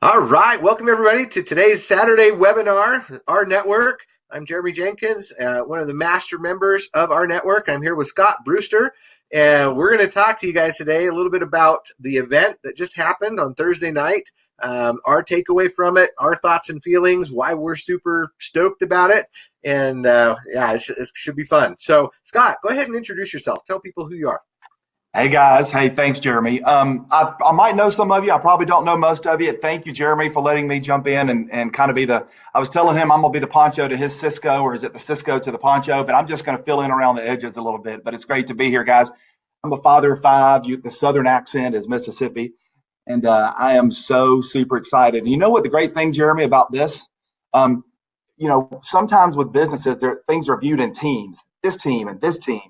All right, welcome everybody to today's Saturday webinar, rNetwork. I'm Jermey Jenkins, one of the master members of rNetwork. I'm here with Scott Brewster, and we're going to talk to you guys today a little bit about the event that just happened on Thursday night, our takeaway from it, our thoughts and feelings, why we're super stoked about it, and it should be fun. So, Scott, go ahead and introduce yourself. Tell people who you are. Hey guys, hey, thanks Jeremy. I might know some of you, I probably don't know most of you. Thank you, Jeremy, for letting me jump in and kind of be I was telling him I'm gonna be the Poncho to his Cisco, or is it the Cisco to the Poncho? But I'm just gonna fill in around the edges a little bit. But it's great to be here, guys. I'm a father of five. The Southern accent is Mississippi, and I am so super excited. And you know what the great thing, Jeremy, about this? Um, Sometimes with businesses, things are viewed in teams, this team and this team.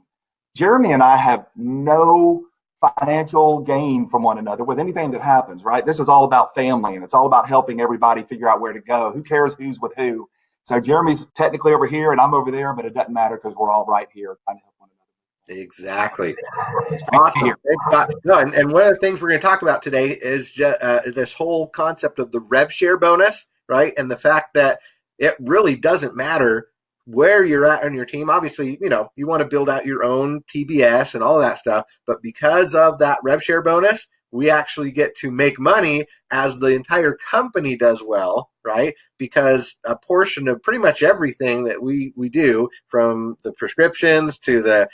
Jeremy and I have no financial gain from one another with anything that happens, right? This is all about family, and it's all about helping everybody figure out where to go. Who cares who's with who? So Jeremy's technically over here and I'm over there, but it doesn't matter because we're all right here trying to help one another. Exactly. Awesome. No, and one of the things we're going to talk about today is this whole concept of the rev share bonus, right? And the fact that it really doesn't matter where you're at on your team. Obviously, you want to build out your own TBS and all of that stuff, but because of that rev share bonus, we actually get to make money as the entire company does well, right? Because a portion of pretty much everything that we do, from the prescriptions to the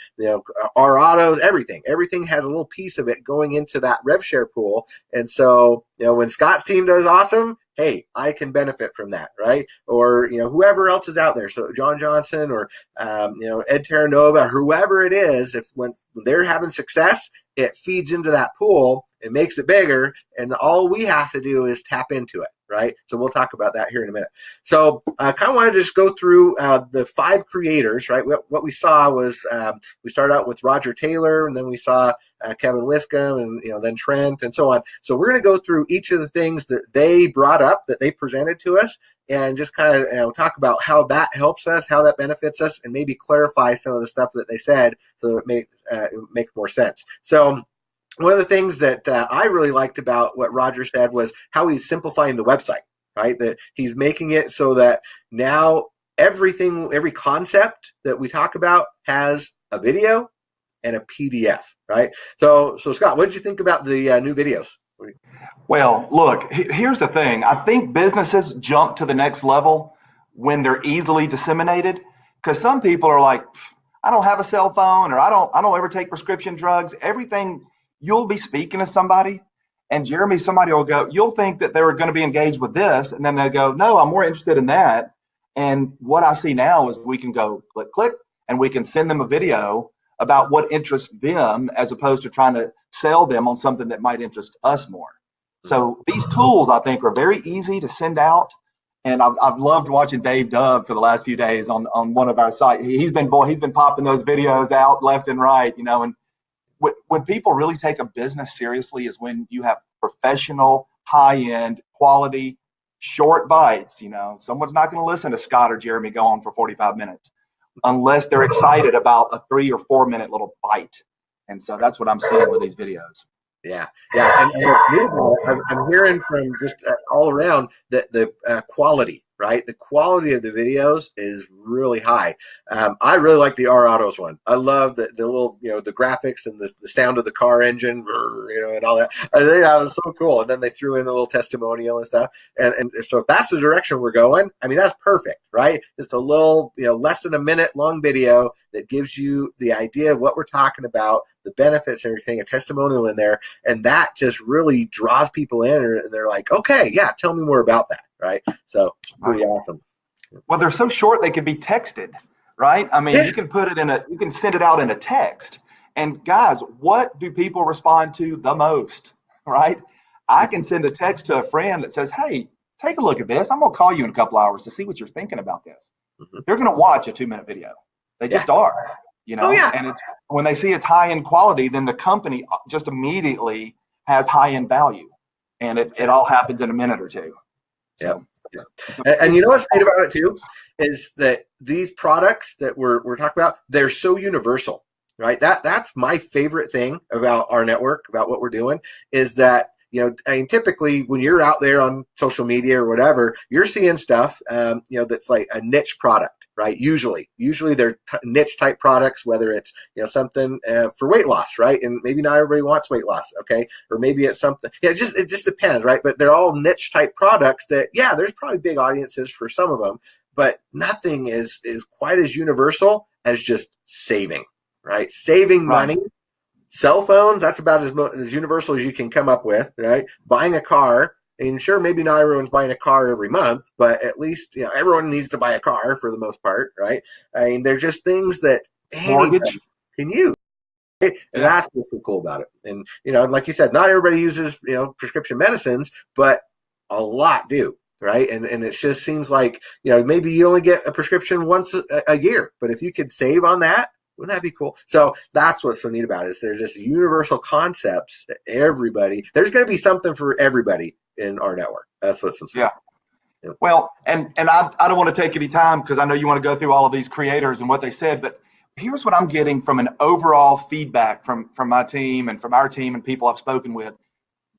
our autos, everything has a little piece of it going into that rev share pool. And so when Scott's team does awesome, hey, I can benefit from that, right? Or whoever else is out there, so John Johnson or Ed Terranova, whoever it is, when they're having success, it feeds into that pool, it makes it bigger, and all we have to do is tap into it, right? So we'll talk about that here in a minute. So I kind of want to just go through the 5 creators, right? What we saw was we started out with Roger Taylor, and then we saw Kevin Wiscombe, and then Trent, and so on. So we're going to go through each of the things that they brought up, that they presented to us, and just kind of talk about how that helps us, how that benefits us, and maybe clarify some of the stuff that they said so that it makes more sense. So one of the things that I really liked about what Roger said was how he's simplifying the website, right? That he's making it so that now every concept that we talk about has a video and a PDF, right? So Scott, what did you think about the new videos? Well, look, here's the thing. I think businesses jump to the next level when they're easily disseminated, because some people are like, I don't have a cell phone, or I don't ever take prescription drugs. Everything, you'll be speaking to somebody, and Jeremy, somebody will go, you'll think that they're going to be engaged with this, and then they'll go, no, I'm more interested in that. And what I see now is we can go click, click, and we can send them a video about what interests them, as opposed to trying to sell them on something that might interest us more. So these tools, I think, are very easy to send out. And I've loved watching Dave Dove for the last few days on one of our sites. He's been popping those videos out left and right, and when people really take a business seriously is when you have professional, high-end, quality, short bites. Someone's not going to listen to Scott or Jeremy go on for 45 minutes unless they're excited about a 3 or 4 minute little bite. And so that's what I'm seeing with these videos. Yeah. And I'm hearing from just all around that the quality, right? The quality of the videos is really high. I really like the R Autos one. I love the little, the graphics and the sound of the car engine, and all that. I think that was so cool. And then they threw in the little testimonial and stuff. And so if that's the direction we're going, I mean, that's perfect, right? It's a little, less than a minute long video that gives you the idea of what we're talking about, the benefits and everything, a testimonial in there. And that just really draws people in, and they're like, okay, yeah, tell me more about that, right? So it's pretty awesome. Well, they're so short they can be texted, right? I mean, you can you can send it out in a text. And guys, what do people respond to the most, right? I can send a text to a friend that says, hey, take a look at this. I'm going to call you in a couple hours to see what you're thinking about this. Mm-hmm. They're going to watch a 2-minute video. They just are, and it's when they see it's high-end quality, then the company just immediately has high-end value, and it all happens in a minute or two. So, and what's great about it too is that these products that we're talking about, they're so universal, right? That's my favorite thing about rNetwork, about what we're doing, is that I mean, typically when you're out there on social media or whatever, you're seeing stuff, that's like a niche product, right? Usually they're niche type products, whether it's, something for weight loss, right? And maybe not everybody wants weight loss, okay? Or maybe it's something, it just depends, right? But they're all niche type products that, there's probably big audiences for some of them, but nothing is quite as universal as just saving, right? Saving money. Cell phones, that's about as universal as you can come up with, right? Buying a car, and sure, maybe not everyone's buying a car every month, but at least, everyone needs to buy a car for the most part, right? I mean, they're just things that Mortgage can use. Right? And that's what's so cool about it. And, like you said, not everybody uses, prescription medicines, but a lot do. Right. And it just seems like, maybe you only get a prescription once a year, but if you could save on that, wouldn't that be cool? So that's what's so neat about it. Is there's just universal concepts that there's going to be something for everybody in our network. That's what's so yeah. Well, and I don't want to take any time because I know you want to go through all of these creators and what they said, but here's what I'm getting from an overall feedback from my team and from our team and people I've spoken with.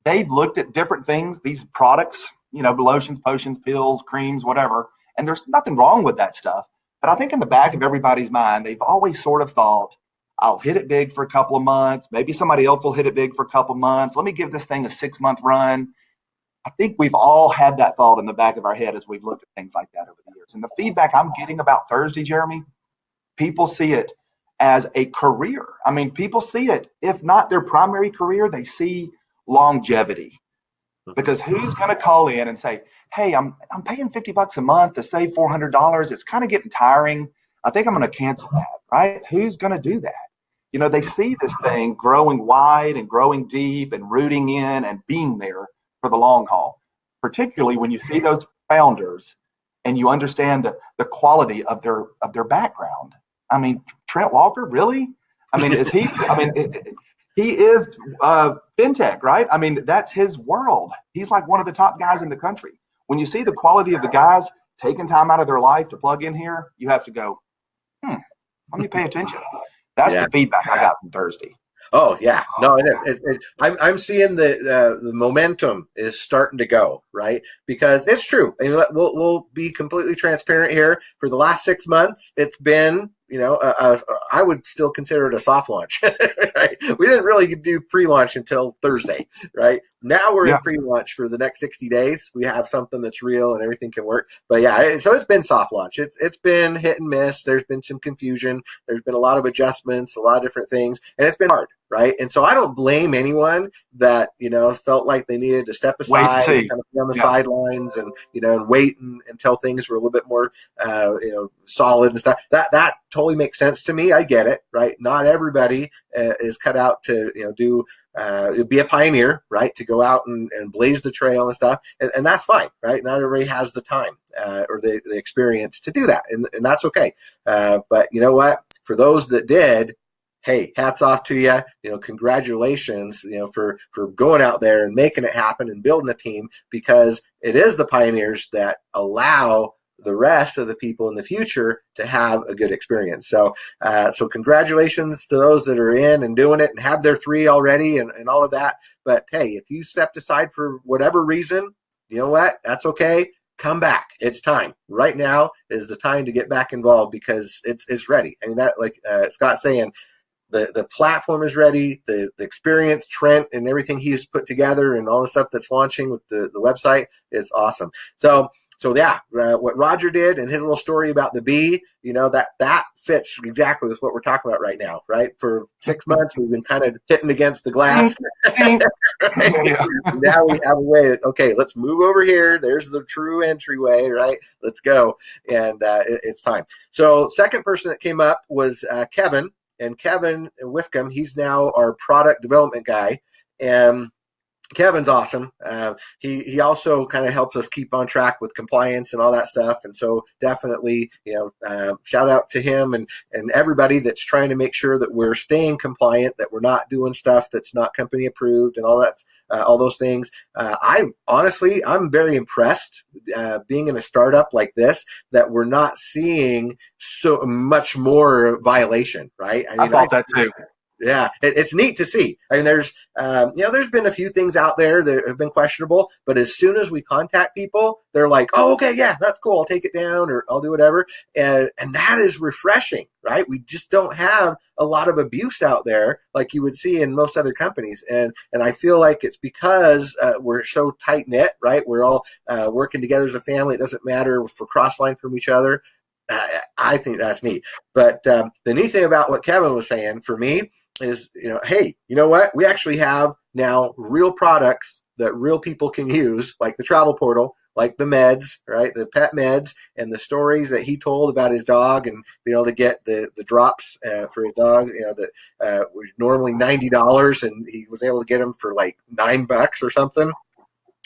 They've looked at different things, these products, lotions, potions, pills, creams, whatever, and there's nothing wrong with that stuff. But I think in the back of everybody's mind, they've always sort of thought, I'll hit it big for a couple of months. Maybe somebody else will hit it big for a couple of months. Let me give this thing a 6-month run. I think we've all had that thought in the back of our head as we've looked at things like that over the years. And the feedback I'm getting about Thursday, Jeremy, people see it as a career. I mean, people see it, if not their primary career, they see longevity. Because who's going to call in and say, hey, I'm paying $50 a month to save $400. It's kind of getting tiring. I think I'm going to cancel that, right? Who's going to do that? They see this thing growing wide and growing deep and rooting in and being there for the long haul, particularly when you see those founders and you understand the quality of their background. I mean, Trent Walker, really? I mean, he is fintech, right? I mean, that's his world. He's like one of the top guys in the country. When you see the quality of the guys taking time out of their life to plug in here, you have to go, let me pay attention. That's the feedback I got from Thursday. Oh yeah, no, it is. I'm seeing the momentum is starting to go, right? Because it's true. I mean, we'll be completely transparent here. For the last 6 months, it's been, I would still consider it a soft launch. Right? We didn't really do pre-launch until Thursday, right? Now we're in pre-launch for the next 60 days. We have something that's real and everything can work. But yeah, so it's been soft launch. It's been hit and miss. There's been some confusion. There's been a lot of adjustments, a lot of different things, and it's been hard, right? And so I don't blame anyone that, felt like they needed to step aside and kind of be on the sidelines and, and wait until things were a little bit more, solid and stuff. That totally makes sense to me. I get it, right? Not everybody is cut out to, be a pioneer, right? To go out and blaze the trail and stuff. And that's fine, right? Not everybody has the time or the experience to do that. And that's okay. But you know what? For those that did, hey, hats off to you. Congratulations, for going out there and making it happen and building a team, because it is the pioneers that allow the rest of the people in the future to have a good experience. So congratulations to those that are in and doing it and have their 3 already and all of that. But hey, if you stepped aside for whatever reason, you know what? That's okay. Come back. It's time. Right now is the time to get back involved because it's ready. I mean, that, like Scott's saying, the platform is ready, the experience, Trent and everything he's put together and all the stuff that's launching with the website is awesome. So yeah, what Roger did and his little story about the bee, that fits exactly with what we're talking about right now, right? For 6 months, we've been kind of hitting against the glass. Right? Now we have a way okay, let's move over here. There's the true entryway, right? Let's go. And it's time. So second person that came up was Kevin. And Kevin Withcomb, he's now our product development guy. And Kevin's awesome. He also kind of helps us keep on track with compliance and all that stuff. And so definitely, shout out to him and everybody that's trying to make sure that we're staying compliant, that we're not doing stuff that's not company approved and all that, all those things. I'm very impressed being in a startup like this, that we're not seeing so much more violation, right? I thought that too. Yeah, it's neat to see. I mean, there's been a few things out there that have been questionable, but as soon as we contact people, they're like, "Oh, okay, yeah, that's cool. I'll take it down, or I'll do whatever," and that is refreshing, right? We just don't have a lot of abuse out there like you would see in most other companies, and I feel like it's because we're so tight knit, right? We're all working together as a family. It doesn't matter if we're cross line from each other. I think that's neat. But the neat thing about what Kevin was saying for me is, hey, you know what? We actually have now real products that real people can use, like the travel portal, like the meds, right? The pet meds, and the stories that he told about his dog, and being able to get the drops for his dog, that was normally $90, and he was able to get them for like $9 or something.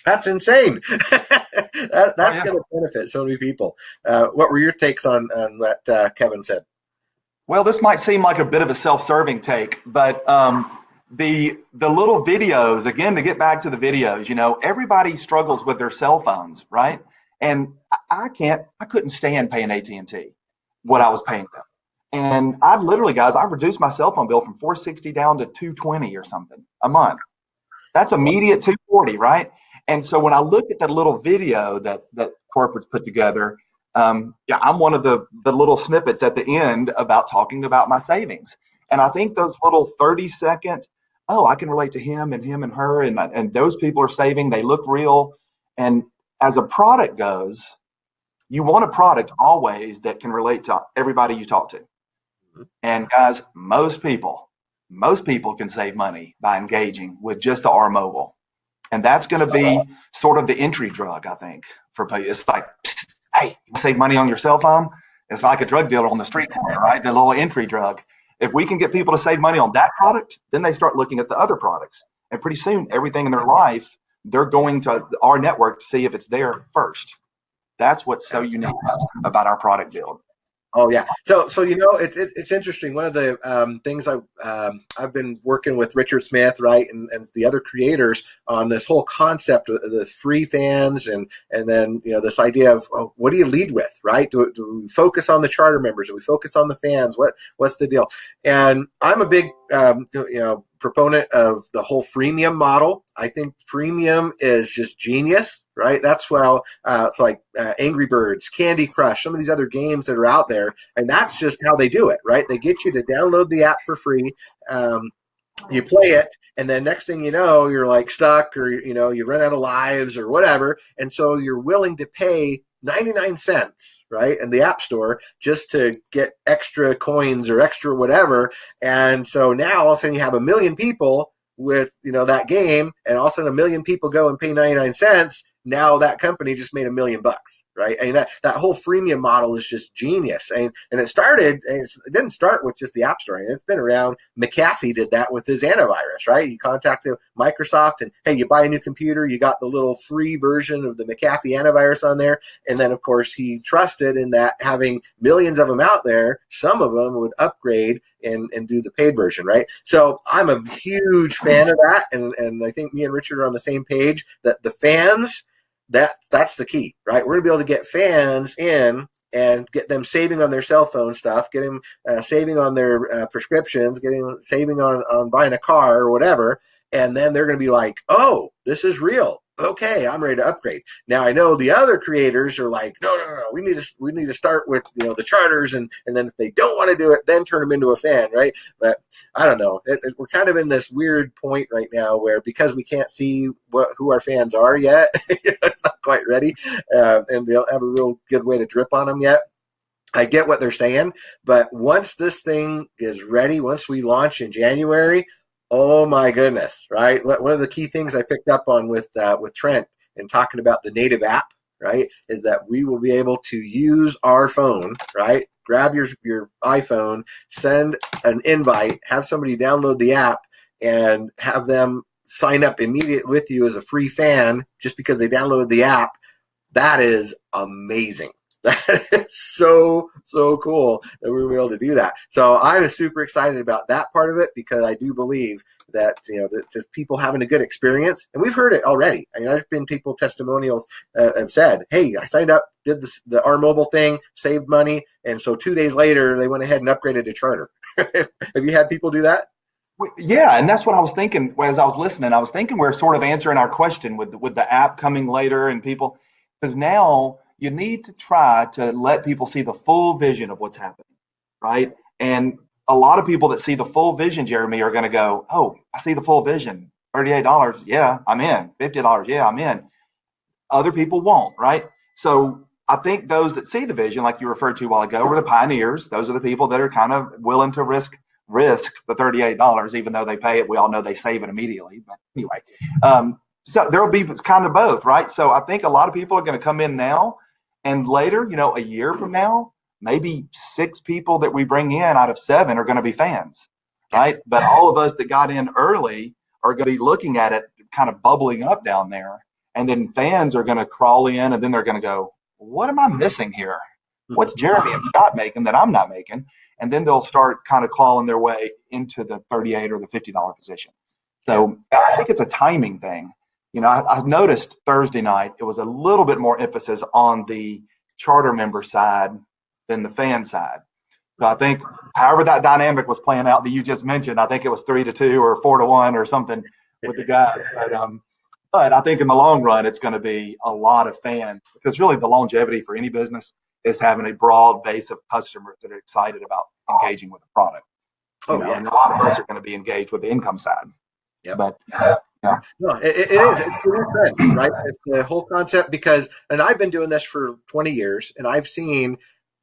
That's insane. That's going to benefit so many people. What were your takes on what Kevin said? Well, this might seem like a bit of a self-serving take, but the little videos, again, to get back to the videos, everybody struggles with their cell phones, right? And I couldn't stand paying AT&T what I was paying them. And I've reduced my cell phone bill from $460 down to $220 or something a month. That's immediate $240, right? And so when I look at that little video that corporates put together, I'm one of the little snippets at the end about talking about my savings. And I think those little 30-second, I can relate to him and her, and those people are saving, they look real. And as a product goes, you want a product always that can relate to everybody you talk to. And guys, most people can save money by engaging with just the R Mobile. And that's going to be sort of the entry drug, I think, for people. It's like, hey, you save money on your cell phone? It's like a drug dealer on the street corner, right? The little entry drug. If we can get people to save money on that product, then they start looking at the other products. And pretty soon, everything in their life, they're going to our network to see if it's there first. That's what's so unique about our product build. Oh yeah. So it's interesting. One of the things I've been working with Richard Smith, right, and the other creators on this whole concept of the free fans, and then this idea of what do you lead with, right? Do we focus on the charter members? Do we focus on the fans? What's the deal? And I'm a big proponent of the whole freemium model. I think freemium is just genius, right? That's it's like Angry Birds, Candy Crush, some of these other games that are out there, and that's just how they do it, right? They get you to download the app for free. You play it, and then next thing you know, you're like stuck, or you run out of lives or whatever, and so you're willing to pay 99 cents, right, in the App Store just to get extra coins or extra whatever. And so now all of a sudden you have 1 million people with that game, and all of a sudden 1 million people go and pay 99 cents. Now that company just made $1 million, right? I mean, that whole freemium model is just genius. And it didn't start with just the App Store. It's been around. McAfee did that with his antivirus, right? You contacted Microsoft, and hey, you buy a new computer, you got the little free version of the McAfee antivirus on there. And then of course he trusted in that, having millions of them out there, some of them would upgrade and do the paid version, right? So I'm a huge fan of that, and I think me and Richard are on the same page that the fans, that's the key, right? We're gonna be able to get fans in and get them saving on their cell phone stuff, get them saving on their prescriptions, saving on buying a car or whatever, and then they're gonna be like, oh, this is real. Okay, I'm ready to upgrade. Now I know the other creators are like, no, we need to start with the charters, and then if they don't want to do it, then turn them into a fan, right? But I don't know. We're kind of in this weird point right now where, because we can't see who our fans are yet, it's not quite ready, and they don't have a real good way to drip on them yet. I get what they're saying, but once this thing is ready, once we launch in January, oh my goodness, right? One of the key things I picked up on with Trent and talking about the native app, right, is that we will be able to use our phone, right? Grab your iPhone, send an invite, have somebody download the app, and have them sign up immediately with you as a free fan just because they downloaded the app. That is amazing. That is so cool that we were able to do that. So I'm super excited about that part of it, because I do believe that that just people having a good experience, and we've heard it already. I mean, there's been people testimonials have said, "Hey, I signed up, did the R Mobile thing, saved money, and so 2 days later they went ahead and upgraded to Charter." Have you had people do that? Yeah, and that's what I was thinking as I was listening. I was thinking we're sort of answering our question with the app coming later and people, because now you need to try to let people see the full vision of what's happening, right? And a lot of people that see the full vision, Jeremy, are going to go, "Oh, I see the full vision. $38, yeah, I'm in. $50, yeah, I'm in." Other people won't, right? So I think those that see the vision, like you referred to a while ago, are the pioneers. Those are the people that are kind of willing to risk the $38, even though they pay it. We all know they save it immediately. But anyway, so there will be kind of both, right? So I think a lot of people are going to come in now, and later, a year from now, maybe 6 people that we bring in out of 7 are going to be fans, right? But all of us that got in early are going to be looking at it kind of bubbling up down there. And then fans are going to crawl in, and then they're going to go, what am I missing here? What's Jeremy and Scott making that I'm not making? And then they'll start kind of clawing their way into the 38 or the $50 position. So I think it's a timing thing. I noticed Thursday night, it was a little bit more emphasis on the charter member side than the fan side. So I think however that dynamic was playing out that you just mentioned, I think it was 3-2 or 4-1 or something with the guys. But I think in the long run, it's going to be a lot of fans, because really the longevity for any business is having a broad base of customers that are excited about engaging with the product. And a lot of us are going to be engaged with the income side. Yeah. But no, it is. It's a new trend, right? It's the whole concept and I've been doing this for 20 years, and I've seen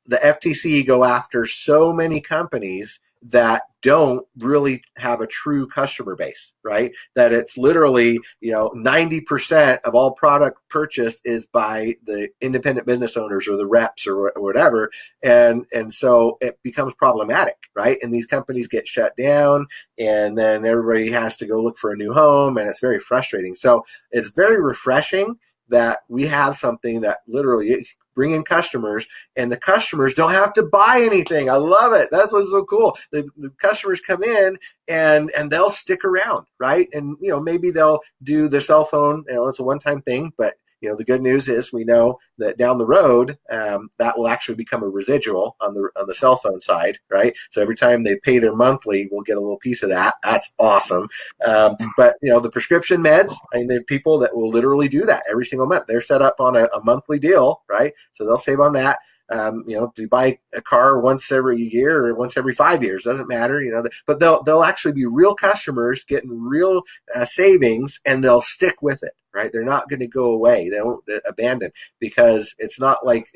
the FTC go after so many companies that don't really have a true customer base, right? That it's literally, 90% of all product purchased is by the independent business owners or the reps or whatever. And so it becomes problematic, right? And these companies get shut down, and then everybody has to go look for a new home, and it's very frustrating. So it's very refreshing that we have something that literally bring in customers, and the customers don't have to buy anything. I love it. That's what's so cool. The customers come in and they'll stick around, right? And maybe they'll do their cell phone. It's a one-time thing, but the good news is we know that down the road that will actually become a residual on the cell phone side, right? So every time they pay their monthly, we'll get a little piece of that. That's awesome. But the prescription meds, there are people that will literally do that every single month. They're set up on a monthly deal, right? So they'll save on that. You buy a car once every year or once every 5 years, doesn't matter, but they'll actually be real customers getting real savings, and they'll stick with it, right? They're not going to go away. They won't abandon, because it's not like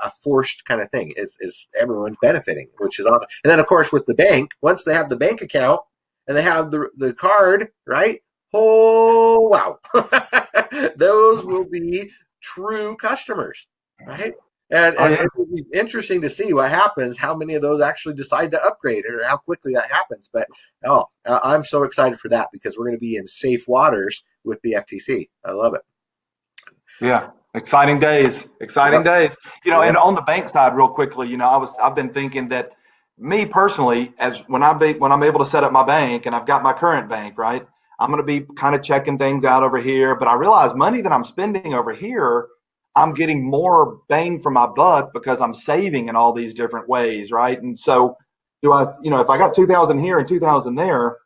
a forced kind of thing. It's everyone's benefiting, which is awesome. And then of course with the bank, once they have the bank account and they have the card, right? Oh, wow. Those will be true customers, right? And it will be interesting to see what happens, how many of those actually decide to upgrade, or how quickly that happens. But I'm so excited for that, because we're going to be in safe waters with the FTC. I love it. Yeah, exciting days. And on the bank side, real quickly, I've been thinking that me personally, as when I'm able to set up my bank and I've got my current bank, right, I'm going to be kind of checking things out over here. But I realize money that I'm spending over here, I'm getting more bang for my buck, because I'm saving in all these different ways, right? And so if I got 2,000 here and 2,000 there,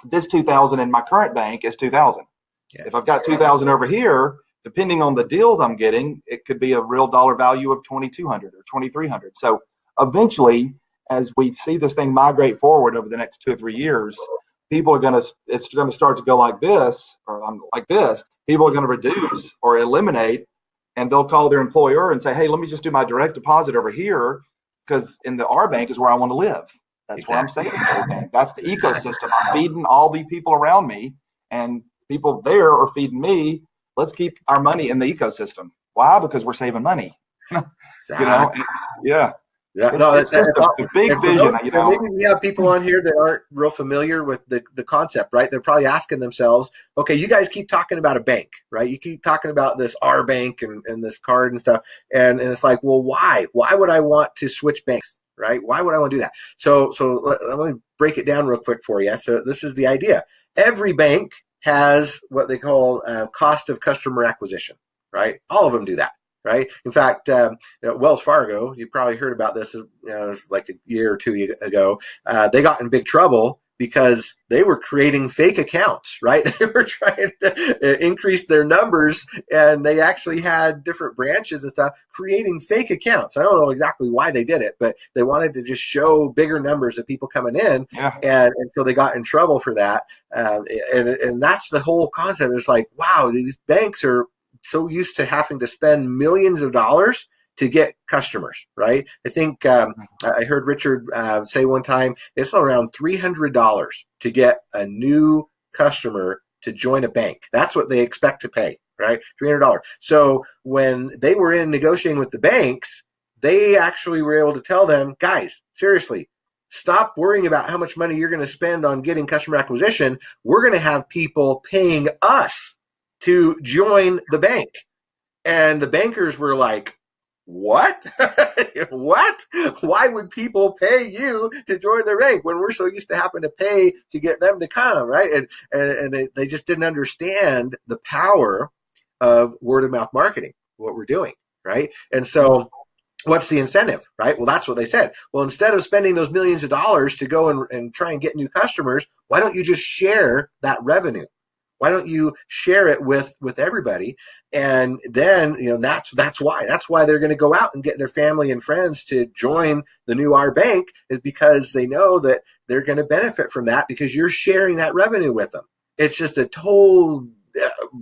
this 2,000 in my current bank is 2,000. Yeah. If I've got 2,000 over here, depending on the deals I'm getting, it could be a real dollar value of 2,200 or 2,300. So eventually, as we see this thing migrate forward over the next 2 or 3 years, it's going to start to go like this, or like this. People are going to reduce or eliminate, and they'll call their employer and say, hey, let me just do my direct deposit over here, because our bank is where I want to live. That's where I'm saving everything. That's the ecosystem. I'm feeding all the people around me, and people there are feeding me. Let's keep our money in the ecosystem. Why? Because we're saving money. Yeah. Yeah, it's just a big vision. Maybe we have people on here that aren't real familiar with the concept, right? They're probably asking themselves, okay, you guys keep talking about a bank, right? You keep talking about this R bank and this card and stuff. And it's like, well, why? Why would I want to switch banks, right? Why would I want to do that? So let me break it down real quick for you. So this is the idea. Every bank has what they call cost of customer acquisition, right? All of them do that. Right. In fact, Wells Fargo, you probably heard about this, like a year or two ago. They got in big trouble because they were creating fake accounts, right? They were trying to increase their numbers, and they actually had different branches and stuff creating fake accounts. I don't know exactly why they did it, but they wanted to just show bigger numbers of people coming in, and so they got in trouble for that. And that's the whole concept. It's like, wow, these banks are so used to having to spend millions of dollars to get customers, right? I think I heard Richard say one time it's around $300 to get a new customer to join a bank. That's what they expect to pay, right? $300. So when they were in negotiating with the banks, they actually were able to tell them, guys, seriously, stop worrying about how much money you're going to spend on getting customer acquisition. We're going to have people paying us to join the bank. And the bankers were like, what? What? Why would people pay you to join the bank when we're so used to having to pay to get them to come, right? And they just didn't understand the power of word of mouth marketing, what we're doing, right? And so what's the incentive, right? Well, that's what they said. Well, instead of spending those millions of dollars to go and try and get new customers, why don't you just share that revenue? Why don't you share it with everybody? And then, that's why they're going to go out and get their family and friends to join the new R Bank, is because they know that they're going to benefit from that because you're sharing that revenue with them. It's just a total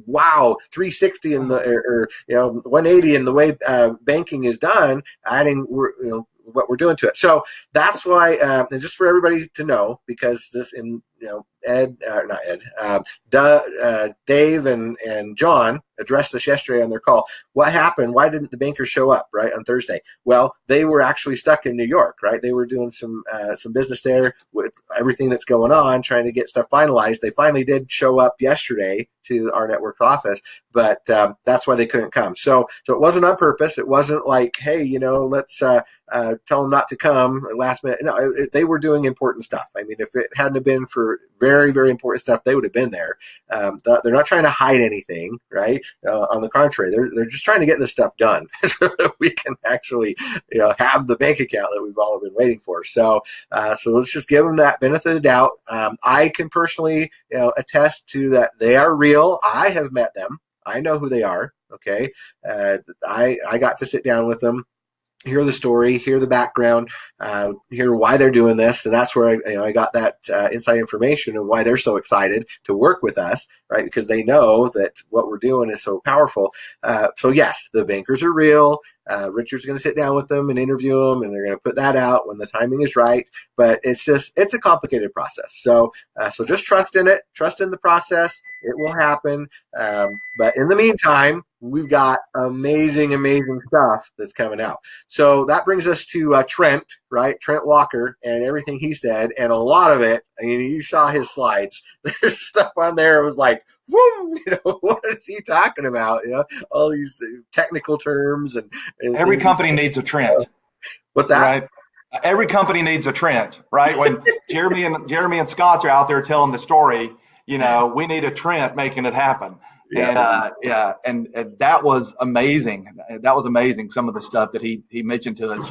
wow, 360 in the 180 in the way banking is done, adding what we're doing to it. So that's why, and just for everybody to know, because this Dave and John addressed this yesterday on their call. What happened? Why didn't the bankers show up, right, on Thursday? Well, they were actually stuck in New York, right? They were doing some business there with everything that's going on, trying to get stuff finalized. They finally did show up yesterday to our network office, but that's why they couldn't come. So it wasn't on purpose. It wasn't like, hey, let's tell them not to come last minute. No, they were doing important stuff. I mean, if it hadn't have been for very, very important stuff, they would have been there. They're not trying to hide anything, right? On the contrary, they're just trying to get this stuff done so that we can actually, have the bank account that we've all been waiting for. So let's just give them that benefit of the doubt. I can personally, attest to that they are real. I have met them. I know who they are. Okay, I got to sit down with them, hear the story, hear the background, hear why they're doing this, and that's where I got that inside information of why they're so excited to work with us, right? Because they know that what we're doing is so powerful. So yes, the bankers are real. Richard's going to sit down with them and interview them, and they're going to put that out when the timing is right. But it's a complicated process. So just trust in it, trust in the process. It will happen. But in the meantime, we've got amazing stuff that's coming out. So that brings us to Trent, right? Trent Walker and everything he said. And a lot of it, I mean, you saw his slides. There's stuff on there. It was like, woo, what is he talking about? All these technical terms and every company needs a Trent. What's that? Right? Every company needs a Trent, right? When Jeremy and Scott are out there telling the story, we need a Trent making it happen. Yeah. And that was amazing. That was amazing. Some of the stuff that he mentioned to us,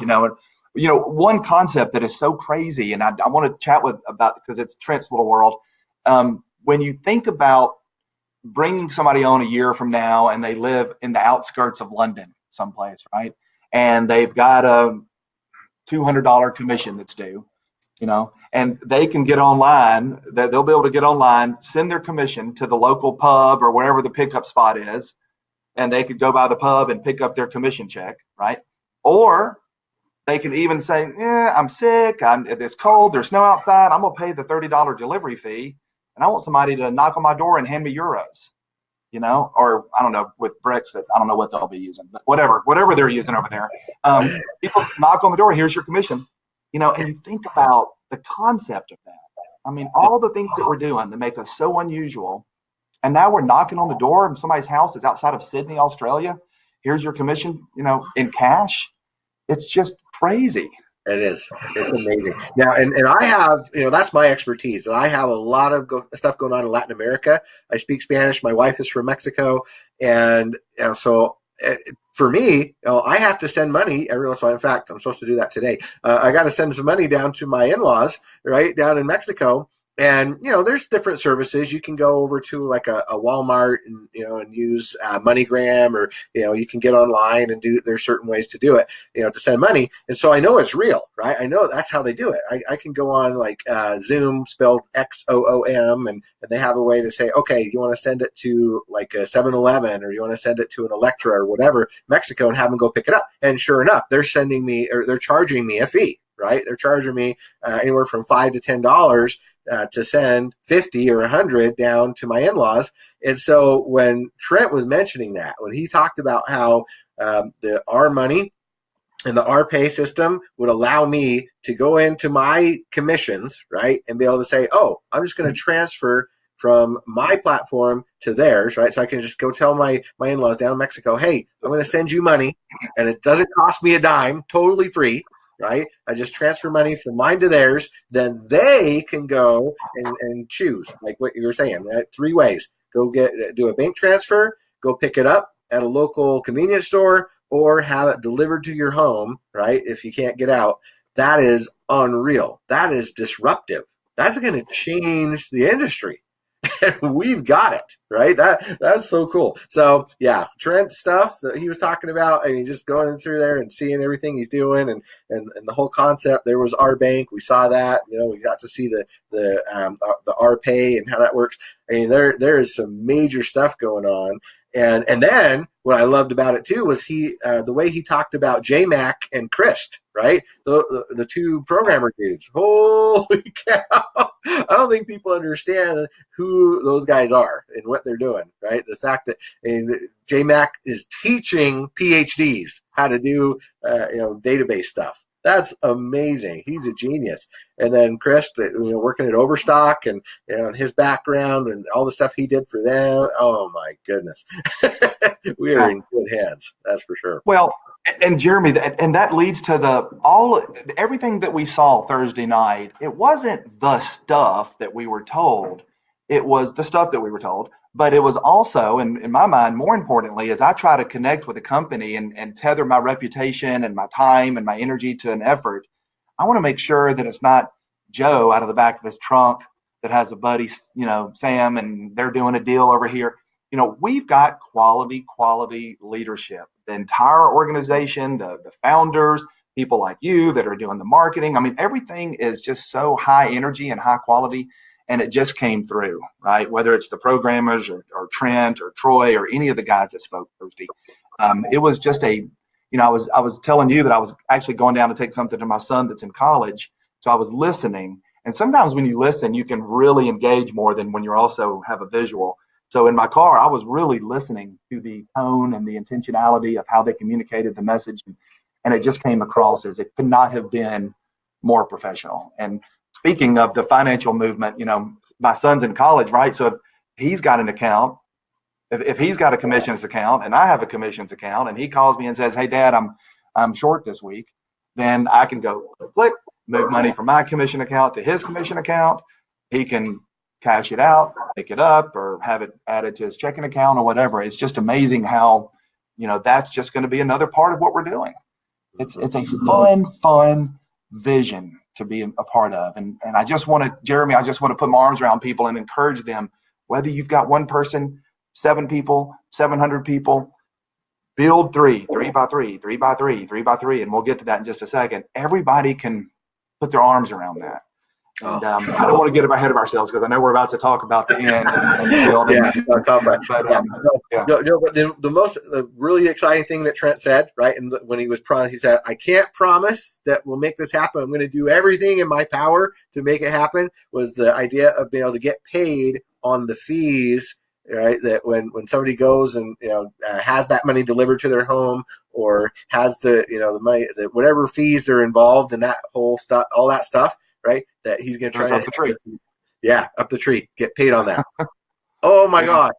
one concept that is so crazy, and I want to chat about because it's Trent's little world. When you think about bringing somebody on a year from now and they live in the outskirts of London someplace, right? And they've got a $200 commission that's due, and they can get online, that they'll be able to get online, send their commission to the local pub or wherever the pickup spot is, and they could go by the pub and pick up their commission check, right? Or they can even say, I'm sick, it's cold, there's snow outside, I'm gonna pay the $30 delivery fee, and I want somebody to knock on my door and hand me euros, or I don't know, with Brexit, I don't know what they'll be using, but whatever they're using over there. People knock on the door, here's your commission, and you think about the concept of that. I mean, all the things that we're doing that make us so unusual, and now we're knocking on the door of somebody's house that's outside of Sydney, Australia. Here's your commission, in cash. It's just crazy. It is. It's amazing. Now, and I have, that's my expertise. I have a lot of stuff going on in Latin America. I speak Spanish. My wife is from Mexico. And so for me, I have to send money every once in a while. In fact, I'm supposed to do that today. I got to send some money down to my in-laws, right, down in Mexico. And, there's different services. You can go over to like a Walmart and, and use MoneyGram, or, you can get online and there's certain ways to do it, to send money. And so I know it's real, right? I know that's how they do it. I can go on like Zoom, spelled XOOM, and they have a way to say, okay, you want to send it to like a 7-Eleven, or you want to send it to an Electra or whatever, Mexico, and have them go pick it up. And sure enough, they're charging me a fee, right? They're charging me anywhere from $5 to $10 to send 50 or 100 down to my in-laws. And so when Trent was mentioning that, when he talked about how the R money and the R pay system would allow me to go into my commissions, right, and be able to say, oh, I'm just going to transfer from my platform to theirs, right? So I can just go tell my in-laws down in Mexico, hey, I'm going to send you money, and it doesn't cost me a dime, totally free. Right? I just transfer money from mine to theirs. Then they can go and choose, like what you were saying, right? 3 ways. Do a bank transfer, go pick it up at a local convenience store, or have it delivered to your home, right? If you can't get out. That is unreal. That is disruptive. That's going to change the industry. And we've got it, right? That's so cool. So yeah, Trent stuff that he was talking about, and just going through there and seeing everything he's doing, and the whole concept. There was our bank. We saw that. We got to see the R pay and how that works. I mean, there is some major stuff going on. And then what I loved about it too was the way he talked about JMac and Christ, right? The 2 programmer dudes. Holy cow! I don't think people understand who those guys are and what they're doing, right? The fact that JMac is teaching PhDs how to do database stuff. That's amazing. He's a genius. And then Chris, working at Overstock, and his background and all the stuff he did for them. Oh my goodness, we are in good hands. That's for sure. Well, and Jeremy, and that leads to everything that we saw Thursday night. It wasn't the stuff that we were told. It was the stuff that we were told. But it was also, in my mind, more importantly, as I try to connect with a company and tether my reputation and my time and my energy to an effort, I want to make sure that it's not Joe out of the back of his trunk that has a buddy, Sam, and they're doing a deal over here. We've got quality leadership. The entire organization, the founders, people like you that are doing the marketing. I mean, everything is just so high energy and high quality. And it just came through, right? Whether it's the programmers or Trent or Troy or any of the guys that spoke Thursday. It was just I was telling you that I was actually going down to take something to my son that's in college. So I was listening. And sometimes when you listen, you can really engage more than when you also have a visual. So in my car, I was really listening to the tone and the intentionality of how they communicated the message. And it just came across as it could not have been more professional. And speaking of the financial movement, my son's in college, right? So if he's got an account, if he's got a commissions account and I have a commissions account, and he calls me and says, hey, Dad, I'm short this week, then I can go click, move money from my commission account to his commission account. He can cash it out, pick it up, or have it added to his checking account or whatever. It's just amazing how, that's just going to be another part of what we're doing. It's a fun vision to be a part of. And I just want to, Jeremy, put my arms around people and encourage them, whether you've got one person, 7 people, 700 people, build 3 by 3, 3 by 3, 3 by 3. And we'll get to that in just a second. Everybody can put their arms around that. And I don't want to get ahead of ourselves because I know we're about to talk about the end. The really exciting thing that Trent said, right, and when he was promised, he said, I can't promise that we'll make this happen. I'm going to do everything in my power to make it happen, was the idea of being able to get paid on the fees, right, that when somebody goes and has that money delivered to their home, or has the money, whatever fees are involved in that whole stuff, all that stuff, right, that he's going to try up the tree. Yeah, up the tree, get paid on that. Oh my God.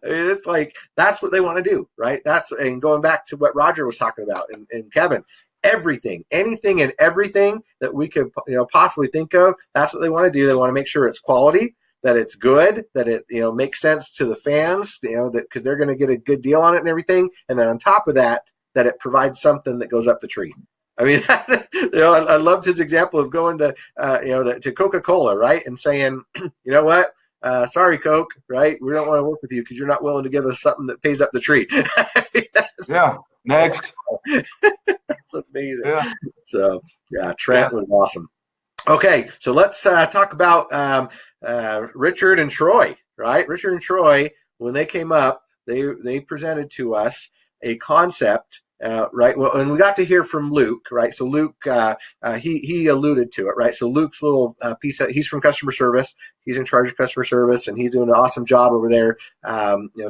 It's like, that's what they want to do, right? And going back to what Roger was talking about and Kevin, everything, anything and everything that we could possibly think of, that's what they want to do. They want to make sure it's quality, that it's good, that it makes sense to the fans, that because they're going to get a good deal on it and everything. And then on top of that, that it provides something that goes up the tree. I mean, I loved his example of going to, to Coca-Cola, right? And saying, you know what? Sorry, Coke, right? We don't want to work with you because you're not willing to give us something that pays up the tree. Yeah. Next. That's amazing. Yeah. So, yeah, Trent was awesome. Okay, so let's talk about Richard and Troy, right? Richard and Troy, when they came up, they presented to us a concept, right? Well, and we got to hear from Luke, right? So Luke, he alluded to it, right? So Luke's little he's from customer service. He's in charge of customer service, and he's doing an awesome job over there,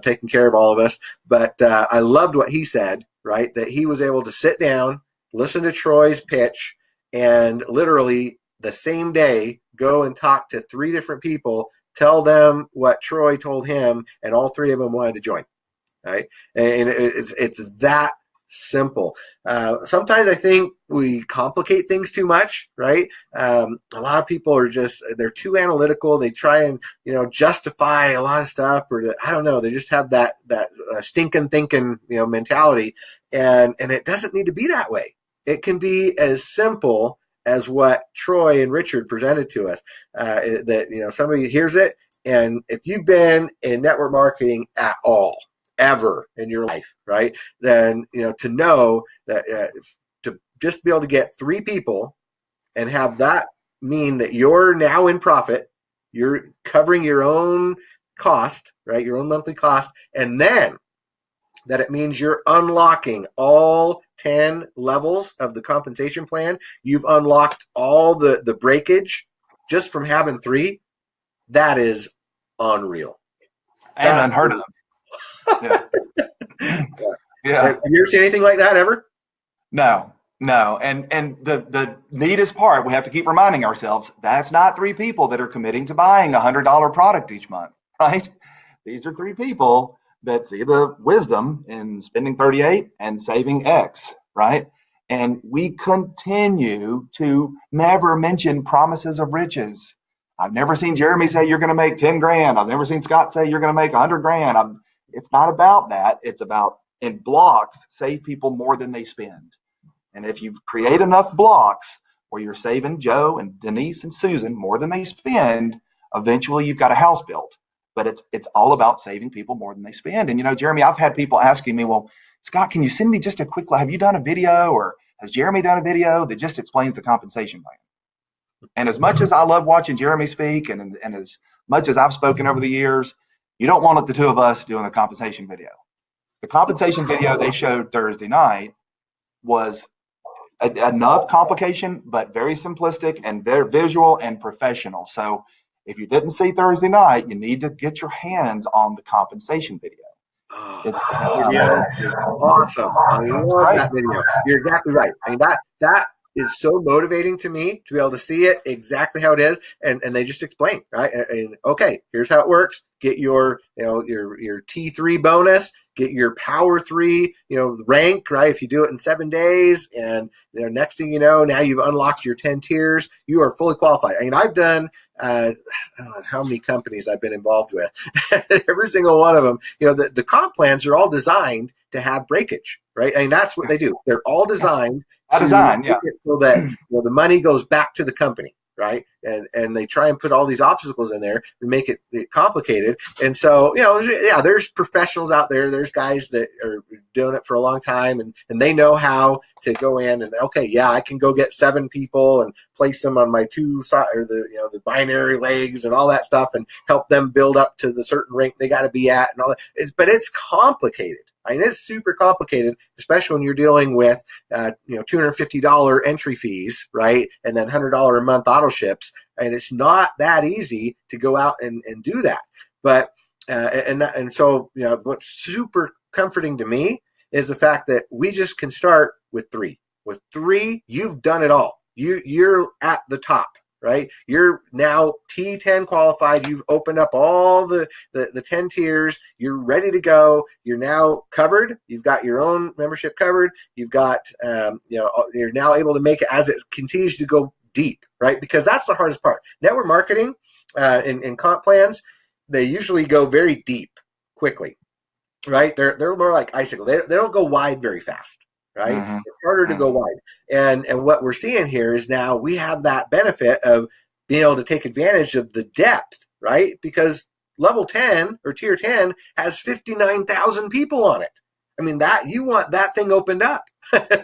taking care of all of us. But I loved what he said, right? That he was able to sit down, listen to Troy's pitch, and literally the same day go and talk to 3 different people, tell them what Troy told him, and all 3 of them wanted to join, right? And it's that simple. Sometimes I think we complicate things too much, right? A lot of people are they're too analytical. They try and, justify a lot of stuff, or I don't know, they just have that stinking thinking, mentality. And it doesn't need to be that way. It can be as simple as what Troy and Richard presented to us, that, somebody hears it. And if you've been in network marketing at all, ever in your life, right, then, to know that to just be able to get 3 people and have that mean that you're now in profit, you're covering your own cost, right, your own monthly cost, and then that it means you're unlocking all 10 levels of the compensation plan. You've unlocked all the breakage just from having 3. That is unreal. And unheard of. Yeah. Yeah. Have you ever seen anything like that ever? No. And the neatest part, we have to keep reminding ourselves, that's not 3 people that are committing to buying a $100 product each month, right? These are 3 people that see the wisdom in spending 38 and saving X, right? And we continue to never mention promises of riches. I've never seen Jermey say you're going to make 10 grand. I've never seen Scott say you're going to make 100 grand. It's not about that. It's about, in blocks, save people more than they spend. And if you create enough blocks where you're saving Joe and Denise and Susan more than they spend, eventually you've got a house built. But it's all about saving people more than they spend. And, Jermey, I've had people asking me, well, Scott, can you send me just a quick, have you done a video, or has Jermey done a video that just explains the compensation plan? And as much as I love watching Jermey speak, and as much as I've spoken over the years, you don't want the 2 of us doing a compensation video. The compensation video they showed Thursday night was enough complication, but very simplistic and very visual and professional. So if you didn't see Thursday night, you need to get your hands on the compensation video. It's awesome. I love that video. You're exactly right. I mean, that is so motivating to me to be able to see it exactly how it is, and they just explain, right? And okay, here's how it works. Get your your T3 bonus, get your Power 3 rank, right? If you do it in 7 days, and next thing you know, now you've unlocked your 10 tiers. You are fully qualified. I mean, I've done I don't know how many companies I've been involved with. Every single one of them, the comp plans are all designed to have breakage, right? I mean, that's what they do. They're all designed so that the money goes back to the company, right? And they try and put all these obstacles in there and make it complicated. And so, there's professionals out there. There's guys that are doing it for a long time, and they know how to go in and, okay, I can go get 7 people and place them on my 2 side, or the binary legs and all that stuff, and help them build up to the certain rank they got to be at and all that. But it's complicated. I mean, it's super complicated, especially when you're dealing with, $250 entry fees, right? And then $100 a month auto ships. And it's not that easy to go out and do that. But, so what's super comforting to me is the fact that we just can start with 3. With 3, you've done it all. You're at the top. Right? You're now T10 qualified. You've opened up all the 10 tiers. You're ready to go. You're now covered. You've got your own membership covered. You've got, you're now able to make it as it continues to go deep, right? Because that's the hardest part. Network marketing in comp plans, they usually go very deep quickly, right? They're more like icicle. They don't go wide very fast, right? Mm-hmm. It's harder to go wide. And what we're seeing here is now we have that benefit of being able to take advantage of the depth, right? Because level 10 or tier 10 has 59,000 people on it. I mean, that you want that thing opened up,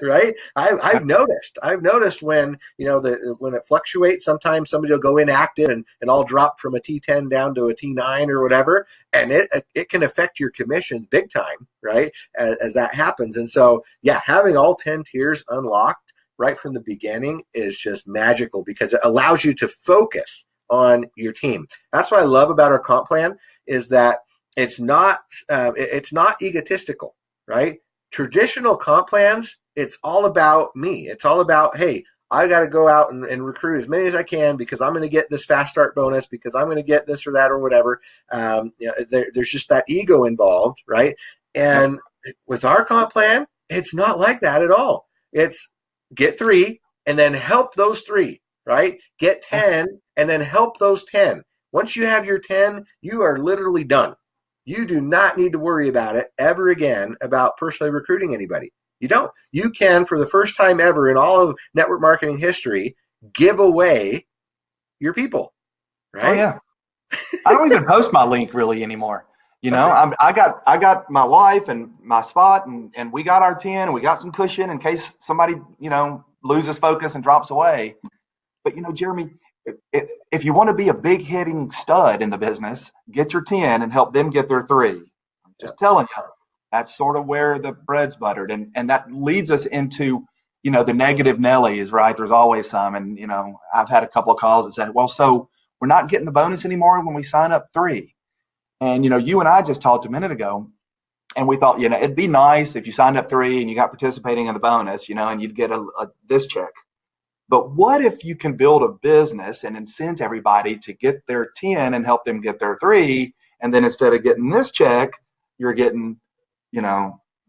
right? I've noticed when, when it fluctuates, sometimes somebody will go inactive and I'll drop from a T10 down to a T9 or whatever. And it can affect your commissions big time, right? As that happens. And so, yeah, having all 10 tiers unlocked right from the beginning is just magical because it allows you to focus on your team. That's what I love about our comp plan is that it's not egotistical, right? Traditional comp plans, it's all about me. It's all about, hey, I got to go out and recruit as many as I can because I'm going to get this fast start bonus because I'm going to get this or that or whatever. There's just that ego involved, right? And with our comp plan, it's not like that at all. It's get 3 and then help those 3, right? Get 10 and then help those 10. Once you have your 10, you are literally done. You do not need to worry about it ever again about personally recruiting anybody. You don't. You can, for the first time ever in all of network marketing history, give away your people, right? Oh, yeah. I don't even post my link really anymore. I got my wife and my spot and we got our 10 and we got some cushion in case somebody, loses focus and drops away. But, Jeremy, if you want to be a big hitting stud in the business, get your 10 and help them get their 3. I'm just telling you, that's sort of where the bread's buttered. And that leads us into, the negative Nellies, right? There's always some. And, I've had a couple of calls that said, well, so we're not getting the bonus anymore when we sign up 3. And, you and I just talked a minute ago and we thought, it'd be nice if you signed up 3 and you got participating in the bonus, and you'd get this check. But what if you can build a business and incent everybody to get their 10 and help them get their 3? And then instead of getting this check, you're getting,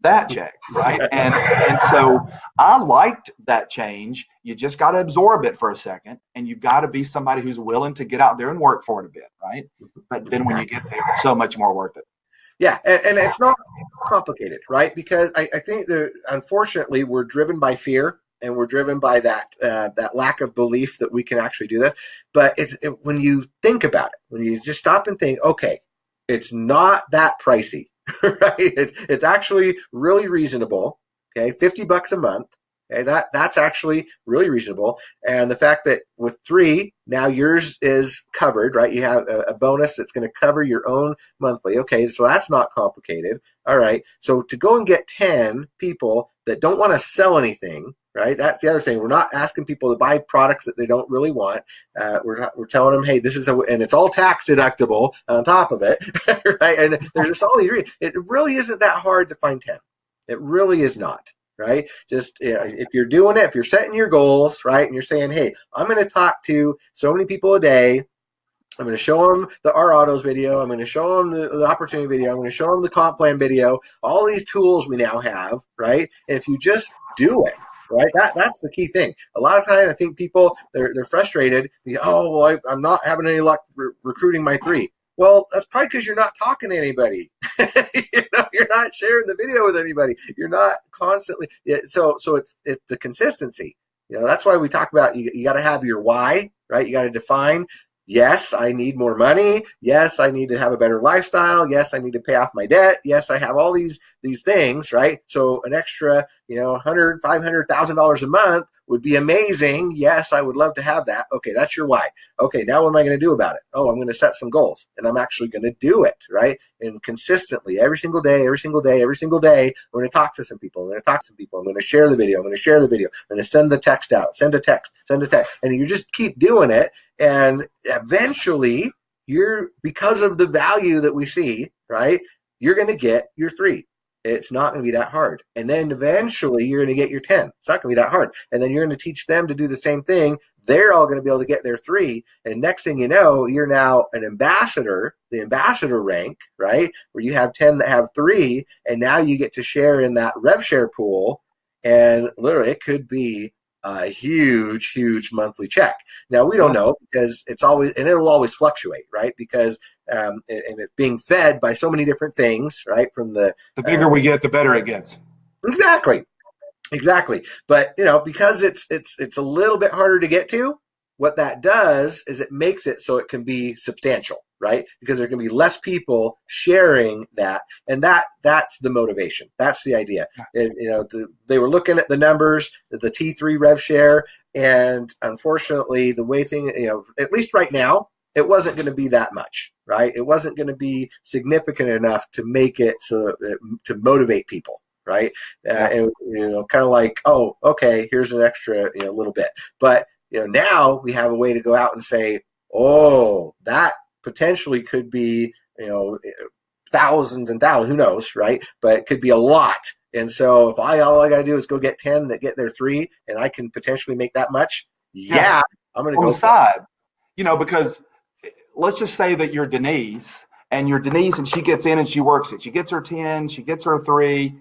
that check, right? And so I liked that change. You just got to absorb it for a second. And you've got to be somebody who's willing to get out there and work for it a bit, right? But then when you get there, it's so much more worth it. Yeah, and it's not complicated, right? Because I think that unfortunately we're driven by fear. And we're driven by that lack of belief that we can actually do that. But when you think about it, when you just stop and think, okay, it's not that pricey, right? It's actually really reasonable. Okay, $50 a month. Okay, that's actually really reasonable. And the fact that with 3, now yours is covered, right? You have a bonus that's going to cover your own monthly. Okay, so that's not complicated. All right, so to go and get 10 people that don't want to sell anything, right? That's the other thing. We're not asking people to buy products that they don't really want. We're telling them, hey, this is and it's all tax deductible on top of it, right? And there's just all these. It really isn't that hard to find 10. It really is not, right? Just if you're doing it, if you're setting your goals, right, and you're saying, hey, I'm going to talk to so many people a day. I'm going to show them the R Autos video. I'm going to show them the opportunity video. I'm going to show them the comp plan video. All these tools we now have, right? And if you just do it, right? That's the key thing. A lot of times I think people, they're frustrated. I'm not having any luck recruiting my 3. Well, that's probably because you're not talking to anybody. You're not sharing the video with anybody. You're not constantly. So it's the consistency. That's why we talk about you got to have your why, right? You got to define. Yes, I need more money. Yes, I need to have a better lifestyle. Yes, I need to pay off my debt. Yes, I have all these things, right? So an extra, $100,000, $500,000 a month would be amazing. Yes, I would love to have that. Okay, that's your why. Okay, now what am I going to do about it? Oh, I'm going to set some goals, and I'm actually going to do it, right? And consistently, every single day, I'm going to talk to some people. I'm going to share the video. I'm going to send the text out. Send a text. And you just keep doing it. And eventually, because of the value that we see, right, you're going to get your 3. It's not going to be that hard. And then eventually, you're going to get your 10. It's not going to be that hard. And then you're going to teach them to do the same thing. They're all going to be able to get their 3. And next thing you know, you're now an ambassador, the ambassador rank, right, where you have 10 that have 3. And now you get to share in that rev share pool. And literally, it could be a huge, huge monthly check. Now we don't know because it'll always fluctuate, right? Because and it's being fed by so many different things, right? From the bigger we get, the better it gets. Exactly. Exactly. But, because it's a little bit harder to get to, what that does is it makes it so it can be substantial, right? Because there can be less people sharing that, and that's the motivation. That's the idea. And, they were looking at the numbers, the T3 rev share, and unfortunately, the way at least right now, it wasn't going to be that much, right? It wasn't going to be significant enough to make it to motivate people. Right. And, kind of like, oh, okay, here's an extra, little bit. But, now we have a way to go out and say, oh, that potentially could be, thousands and thousands, who knows, right? But it could be a lot. And so if all I got to do is go get 10 that get their 3 and I can potentially make that much. Yeah, I'm going to go on the side, because let's just say that you're Denise and she gets in and she works it. She gets her 10, she gets her 3,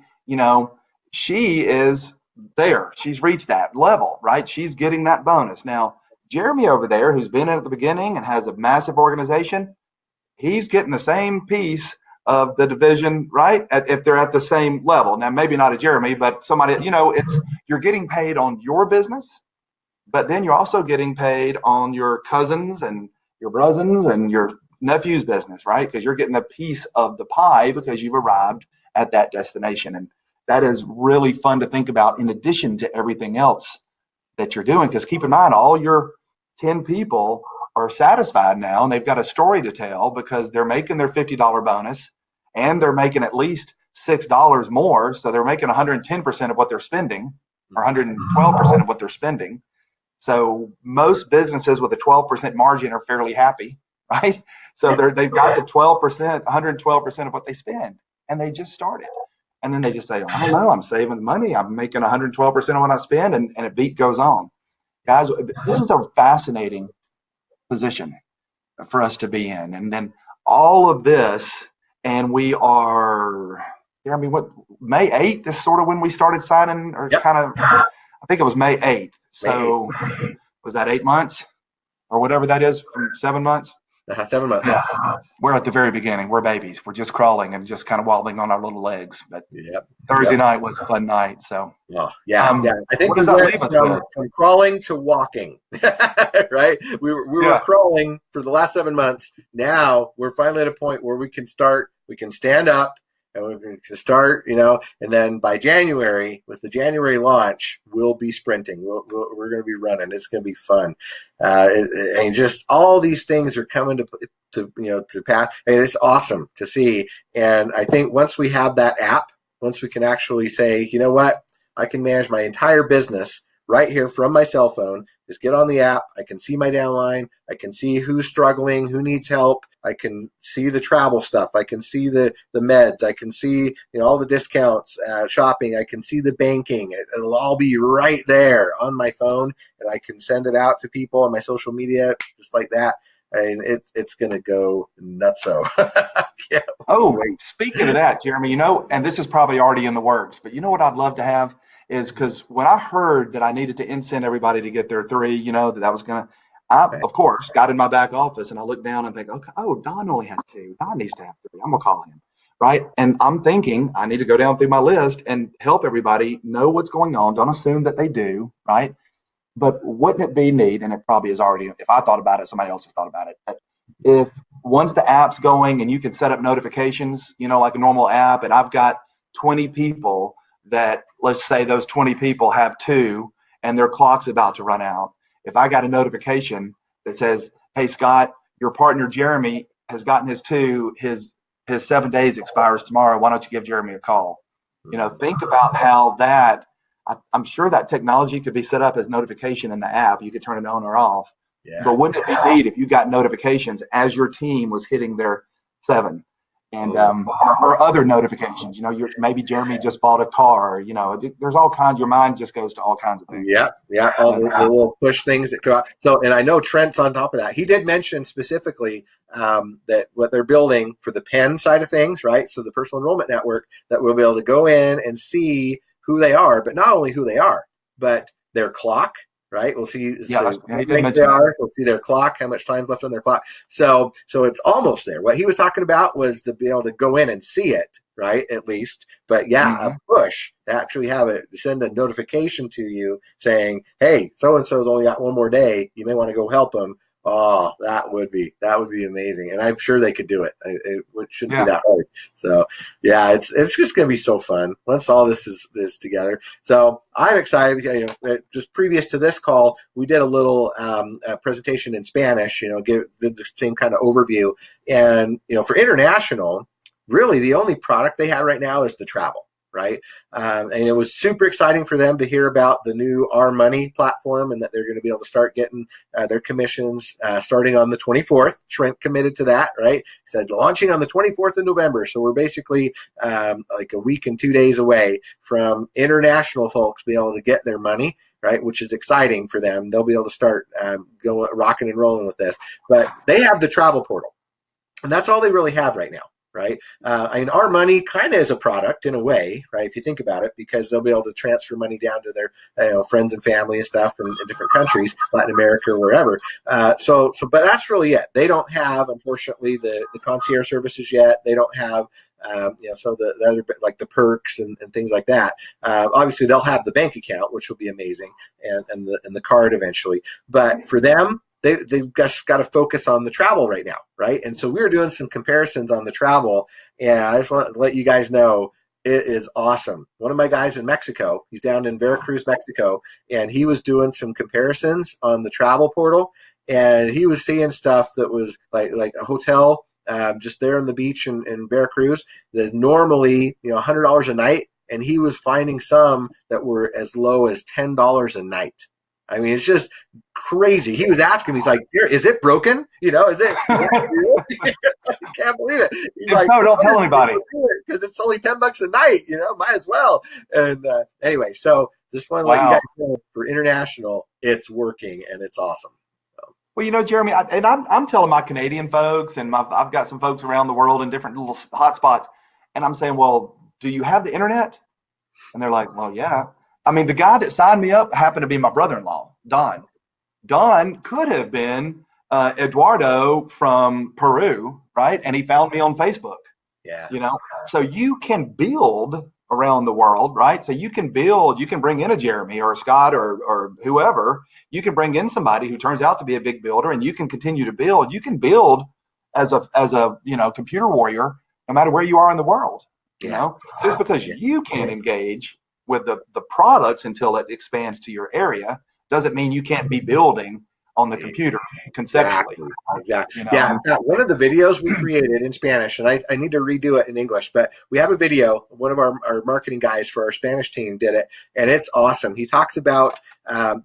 she is there. She's reached that level, right? She's getting that bonus. Now, Jeremy over there, who's been in at the beginning and has a massive organization, he's getting the same piece of the division, right? If they're at the same level. Now, maybe not a Jeremy, but somebody, you're getting paid on your business, but then you're also getting paid on your cousins and your brothers and your nephew's business, right? Because you're getting a piece of the pie because you've arrived at that destination. And that is really fun to think about in addition to everything else that you're doing. Because keep in mind, all your 10 people are satisfied now and they've got a story to tell because they're making their $50 bonus and they're making at least $6 more. So they're making 110% of what they're spending or 112% of what they're spending. So most businesses with a 12% margin are fairly happy, right? So they've got the 12%, 112% of what they spend, and they just started. And then they just say, I don't know, I'm saving money. I'm making 112% of what I spend, and a beat goes on. Guys, this is a fascinating position for us to be in. And then all of this, and we are, May 8th is sort of when we started signing, or kind of, I think it was May 8th. So was that 8 months or whatever that is, from 7 months? 7 months. Yeah. We're at the very beginning. We're babies. We're just crawling and just kind of wobbling on our little legs. But Thursday night was a fun night. So I think we went from crawling to walking, right? We were crawling for the last 7 months. Now we're finally at a point where we can stand up. And we're going to start, and then by January, with the January launch, we'll be sprinting. We're going to be running. It's going to be fun. And just all these things are coming to pass. And it's awesome to see. And I think once we have that app, once we can actually say, you know what, I can manage my entire business right here from my cell phone. Just get on the app. I can see my downline. I can see who's struggling, who needs help. I can see the travel stuff. I can see the meds. I can see all the discounts, shopping. I can see the banking. It'll all be right there on my phone, and I can send it out to people on my social media just like that. And it's going to go nutso. Speaking of that, Jeremy, and this is probably already in the works, but what I'd love to have is, because when I heard that I needed to incent everybody to get their 3, that was going to, of course, got in my back office and I looked down and think, okay, Don only has 2. Don needs to have 3. I'm going to call him, right? And I'm thinking I need to go down through my list and help everybody know what's going on. Don't assume that they do, right? But wouldn't it be neat, and it probably is already, if I thought about it, somebody else has thought about it, that if once the app's going and you can set up notifications, like a normal app, and I've got 20 people that, let's say those 20 people have 2 and their clock's about to run out. If I got a notification that says, hey, Scott, your partner Jeremy has gotten his 2, his 7 days expires tomorrow. Why don't you give Jeremy a call? Think about how that, I'm sure that technology could be set up as notification in the app. You could turn it on or off. Yeah. But wouldn't it be neat if you got notifications as your team was hitting their 7? And or other notifications, maybe Jeremy just bought a car, there's all kinds, your mind just goes to all kinds of things. Yeah. All the little push things that go out. So, and I know Trent's on top of that. He did mention specifically that what they're building for the pen side of things, right? So the personal enrollment network, that we'll be able to go in and see who they are, but not only who they are, but their clock, right? We'll see, Yeah, so yeah, he what did rank they mention that. are. We'll see their clock, how much time's left on their clock. So it's almost there. What he was talking about was to be able to go in and see it, right? At least, but yeah, a Hmm. push to actually have it send a notification to you saying, "Hey, so and so's only got one more day. You may want to go help them." Oh, that would be amazing, and I'm sure they could do it. It shouldn't be Yeah. that hard. So, yeah, it's just going to be so fun once all this is together. So I'm excited. You know, just previous to this call, we did a little presentation in Spanish. You know, did the same kind of overview, and you know, for international, really the only product they have right now is the travel. Right. And it was super exciting for them to hear about the new Our Money platform and that they're going to be able to start getting their commissions starting on the 24th. Trent committed to that, right? He said launching on the 24th of November. So we're basically like a week and 2 days away from international folks being able to get their money, right? Which is exciting for them. They'll be able to start going rocking and rolling with this. But they have the travel portal, and that's all they really have right now. Right. I mean, Our Money kind of is a product in a way, right? If you think about it, because they'll be able to transfer money down to their friends and family and stuff in different countries, Latin America or wherever. But that's really it. They don't have, unfortunately, the concierge services yet. They don't have, so the other, like the perks and things like that. Obviously, they'll have the bank account, which will be amazing, and the card eventually. But for them, they've just got to focus on the travel right now, right? And so we were doing some comparisons on the travel, and I just want to let you guys know it is awesome. One of my guys in Mexico, he's down in Veracruz, Mexico, and he was doing some comparisons on the travel portal, and he was seeing stuff that was like a hotel just there on the beach in Veracruz that normally $100 a night, and he was finding some that were as low as $10 a night. I mean, it's just crazy. He was asking me, he's like, is it broken? Is it? I can't believe it. He's If like, so, don't tell anybody. because it's only $10 a night, might as well. And anyway, so just want to let you Wow. guys know for international, it's working and it's awesome. Well, Jeremy, I'm telling my Canadian folks, and I've got some folks around the world in different little hot spots, and I'm saying, well, do you have the internet? And they're like, well, yeah. I mean, the guy that signed me up happened to be my brother-in-law, Don. Don could have been Eduardo from Peru, right? And he found me on Facebook. Yeah. So you can build around the world, right? So you can bring in a Jeremy or a Scott or whoever. You can bring in somebody who turns out to be a big builder, and you can continue to build. You can build as a computer warrior, no matter where you are in the world. Just because you can't engage with the products until it expands to your area doesn't mean you can't be building on the computer conceptually. Exactly. Yeah. In fact, one of the videos we created in Spanish, and I need to redo it in English, but we have a video. One of our marketing guys for our Spanish team did it, and it's awesome. He talks about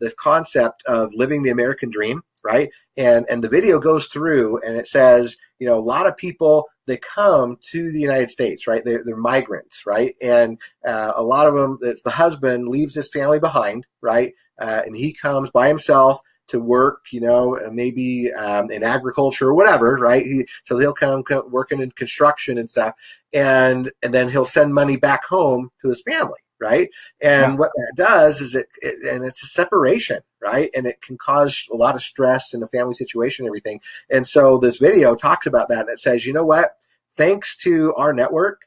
this concept of living the American dream, right? And the video goes through, and it says, a lot of people, they come to the United States, right? They're migrants, right? And a lot of them, it's the husband leaves his family behind, right? And he comes by himself to work, maybe in agriculture or whatever, right? So he'll come working in construction and stuff, and then he'll send money back home to his family, right? And what that does is and it's a separation, right? And it can cause a lot of stress in a family situation and everything. And so this video talks about that, and it says, you know what? Thanks to our network,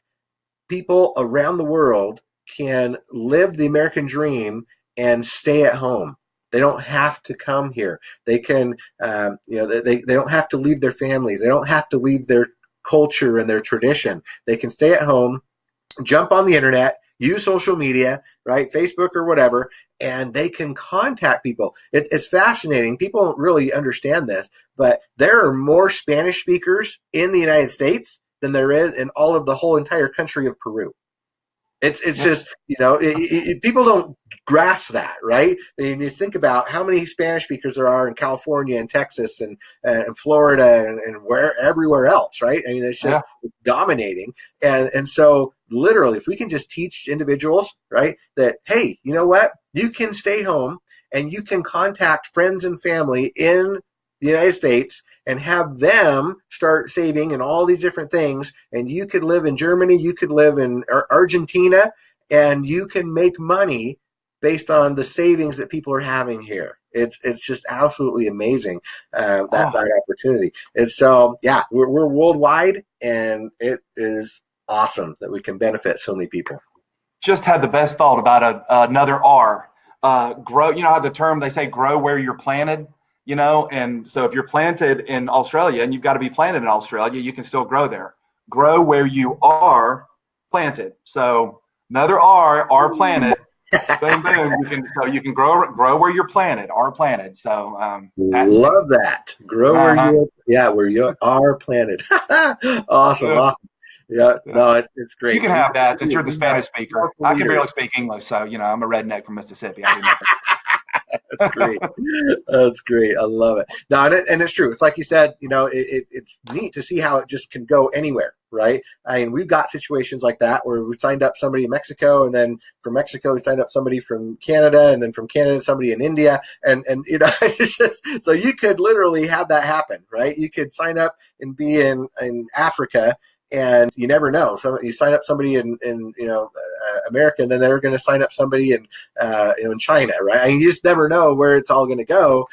people around the world can live the American dream and stay at home. They don't have to come here. They can, they don't have to leave their families. They don't have to leave their culture and their tradition. They can stay at home, jump on the internet, use social media, right, Facebook or whatever, and they can contact people. It's fascinating. People don't really understand this, but there are more Spanish speakers in the United States than there is in all of the whole entire country of Peru. It's just, people don't grasp that, right? I mean, you think about how many Spanish speakers there are in California and Texas and Florida and everywhere else, right? I mean, it's just dominating. And so literally, if we can just teach individuals, right, that, hey, you know what? You can stay home and you can contact friends and family in the United States and have them start saving and all these different things. And you could live in Germany, you could live in Argentina, and you can make money based on the savings that people are having here. It's just absolutely amazing, that opportunity. And so, yeah, we're worldwide, and it is awesome that we can benefit so many people. Just had the best thought about another R. Grow. You know how the term they say, grow where you're planted. And so if you're planted in Australia and you've got to be planted in Australia, you can still grow there. Grow where you are planted. So another R planted. Boom, boom. You can grow where you're planted, are planted. So love that. Grow where you are planted. Awesome. Yeah, no, it's great. You can have that since you're the Spanish speaker. I can barely speak English, so I'm a redneck from Mississippi. I do nothing. That's great. That's great. I love it. No, and it's true. It's like you said, it's neat to see how it just can go anywhere, right? I mean, we've got situations like that where we signed up somebody in Mexico, and then from Mexico we signed up somebody from Canada, and then from Canada somebody in India, and it's just, so you could literally have that happen, right? You could sign up and be in Africa, and you never know. So you sign up somebody in America, and then they're going to sign up somebody in China, right? And you just never know where it's all going to go.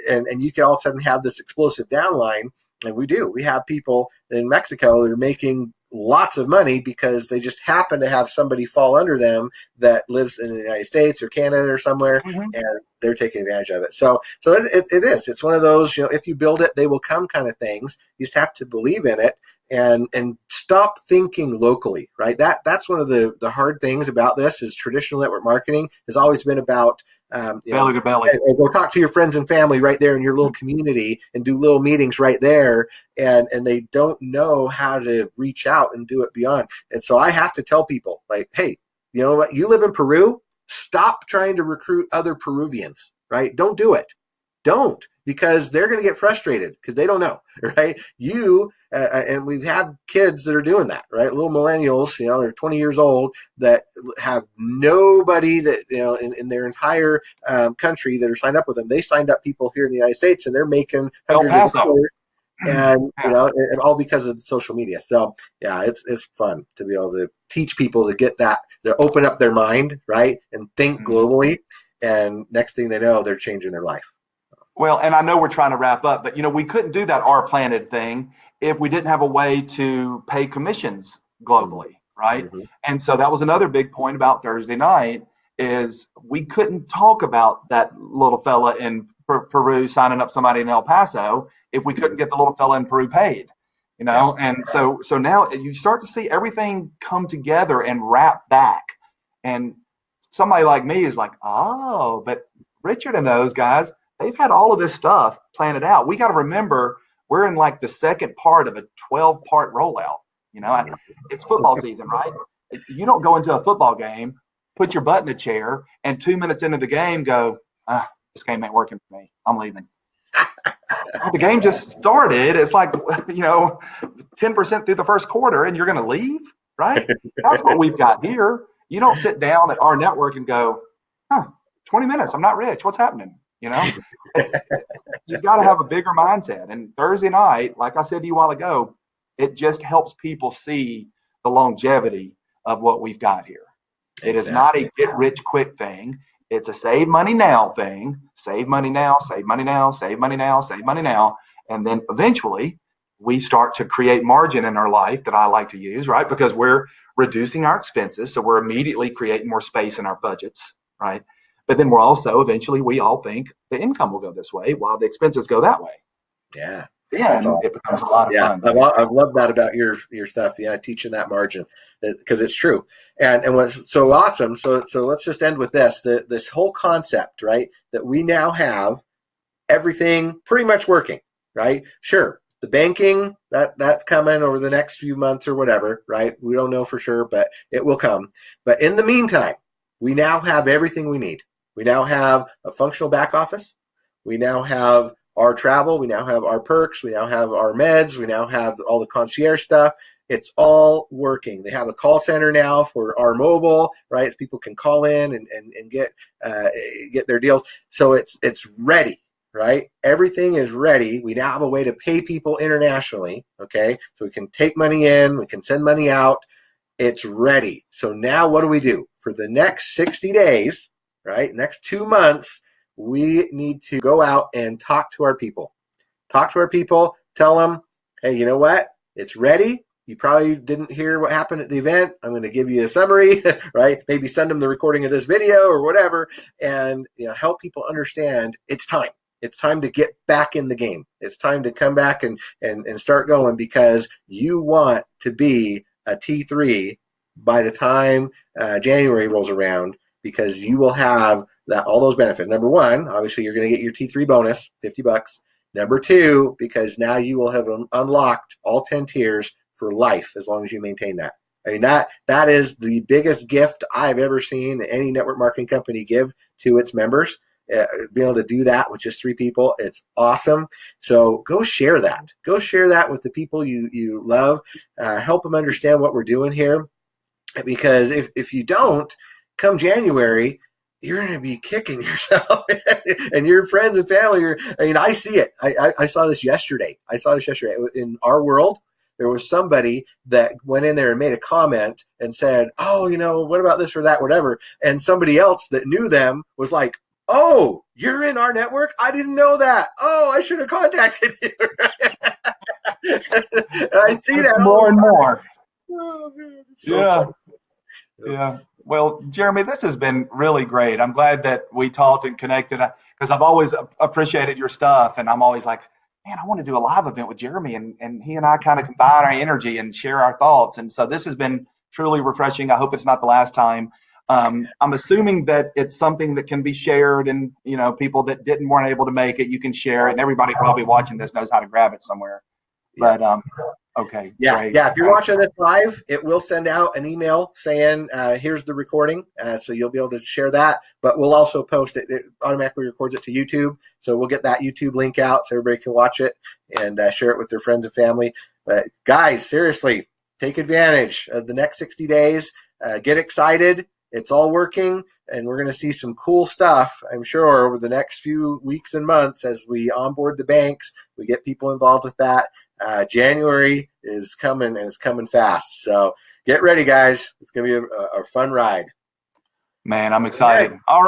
And you can all of a sudden have this explosive downline. And we do. We have people in Mexico that are making lots of money because they just happen to have somebody fall under them that lives in the United States or Canada or somewhere, and they're taking advantage of it. So it is. It's one of those, if you build it, they will come kind of things. You just have to believe in it. And stop thinking locally, right? That's one of the hard things about this is traditional network marketing has always been about belly to belly. Go talk to your friends and family right there in your little community and do little meetings right there, and they don't know how to reach out and do it beyond. And so I have to tell people, like, hey, you know what? You live in Peru. Stop trying to recruit other Peruvians, right? Don't do it. Don't, because they're going to get frustrated because they don't know, right? And we've had kids that are doing that, right? Little millennials, they're 20 years old that have nobody that, in their entire country that are signed up with them. They signed up people here in the United States, and they're making hundreds of dollars, and and all because of social media. So yeah, it's fun to be able to teach people to get that, to open up their mind, right, and think globally. And next thing they know, they're changing their life. Well, and I know we're trying to wrap up, but we couldn't do that R planted thing if we didn't have a way to pay commissions globally, right? And so that was another big point about Thursday night is we couldn't talk about that little fella in Peru signing up somebody in El Paso if we couldn't get the little fella in Peru paid, And so now you start to see everything come together and wrap back. And somebody like me is like, oh, but Richard and those guys, they've had all of this stuff planted out. We got to remember we're in like the second part of a 12-part rollout. It's football season, right? You don't go into a football game, put your butt in the chair, and 2 minutes into the game go, this game ain't working for me. I'm leaving. The game just started. It's like, 10% through the first quarter, and you're going to leave, right? That's what we've got here. You don't sit down at rNetwork and go, 20 minutes, I'm not rich. What's happening? You've got to have a bigger mindset. And Thursday night, like I said to you a while ago, it just helps people see the longevity of what we've got here. It is not a get rich quick thing. It's a save money now thing. Save money now, save money now, save money now, save money now. And then eventually we start to create margin in our life that I like to use, right? Because we're reducing our expenses. So we're immediately creating more space in our budgets, right? But then we're also, eventually, we all think the income will go this way while the expenses go that way. Yeah. Then it becomes a lot of fun. I love that about your stuff. Yeah, teaching that margin, because it's true. And what's so awesome, so let's just end with this. This whole concept, right, that we now have everything pretty much working, right? Sure, the banking, that's coming over the next few months or whatever, right? We don't know for sure, but it will come. But in the meantime, we now have everything we need. We now have a functional back office. We now have our travel. We now have our perks. We now have our meds. We now have all the concierge stuff. It's all working. They have a call center now for our mobile, right? So people can call in and get their deals. So it's ready, right? Everything is ready. We now have a way to pay people internationally, okay? So we can take money in. We can send money out. It's ready. So now what do? For the next 60 days, right, next 2 months, we need to go out and talk to our people. Talk to our people, tell them, hey, you know what? It's ready. You probably didn't hear what happened at the event. I'm going to give you a summary, right? Maybe send them the recording of this video or whatever, and help people understand it's time. It's time to get back in the game. It's time to come back and start going, because you want to be a T3 by the time January rolls around, because you will have all those benefits. Number one, obviously you're going to get your T3 bonus, $50. Number two, because now you will have unlocked all 10 tiers for life as long as you maintain that. I mean, that is the biggest gift I've ever seen any network marketing company give to its members. Being able to do that with just 3 people, it's awesome. So go share that. Go share that with the people you love. Help them understand what we're doing here. Because if you don't, come January, you're going to be kicking yourself and your friends and family. I see it. I saw this yesterday. In our world. There was somebody that went in there and made a comment and said, oh, what about this or that, whatever. And somebody else that knew them was like, oh, you're in our network? I didn't know that. Oh, I should have contacted you. And I see that more and more. Oh, man, so yeah. Well, Jeremy, this has been really great. I'm glad that we talked and connected, because I've always appreciated your stuff, and I'm always like, man, I want to do a live event with Jeremy, and he and I kind of combine our energy and share our thoughts. And so this has been truly refreshing. I hope it's not the last time. I'm assuming that it's something that can be shared, and people that weren't able to make it, you can share it, and everybody probably watching this knows how to grab it somewhere. But okay, great. If you're watching this live, it will send out an email saying here's the recording, so you'll be able to share that. But we'll also post it. It automatically records it to YouTube, so we'll get that YouTube link out so everybody can watch it and share it with their friends and family. But guys, seriously, take advantage of the next 60 days. Get excited. It's all working, and we're going to see some cool stuff, I'm sure, over the next few weeks and months as we onboard the banks. We get people involved with that. January is coming, and it's coming fast. So get ready, guys. It's going to be a fun ride. Man, I'm excited. Okay. All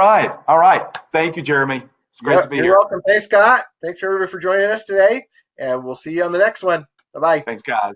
right. Thank you, Jeremy. It's great to be here. You're welcome. Hey, Scott. Thanks, everybody, for joining us today, and we'll see you on the next one. Bye-bye. Thanks, guys.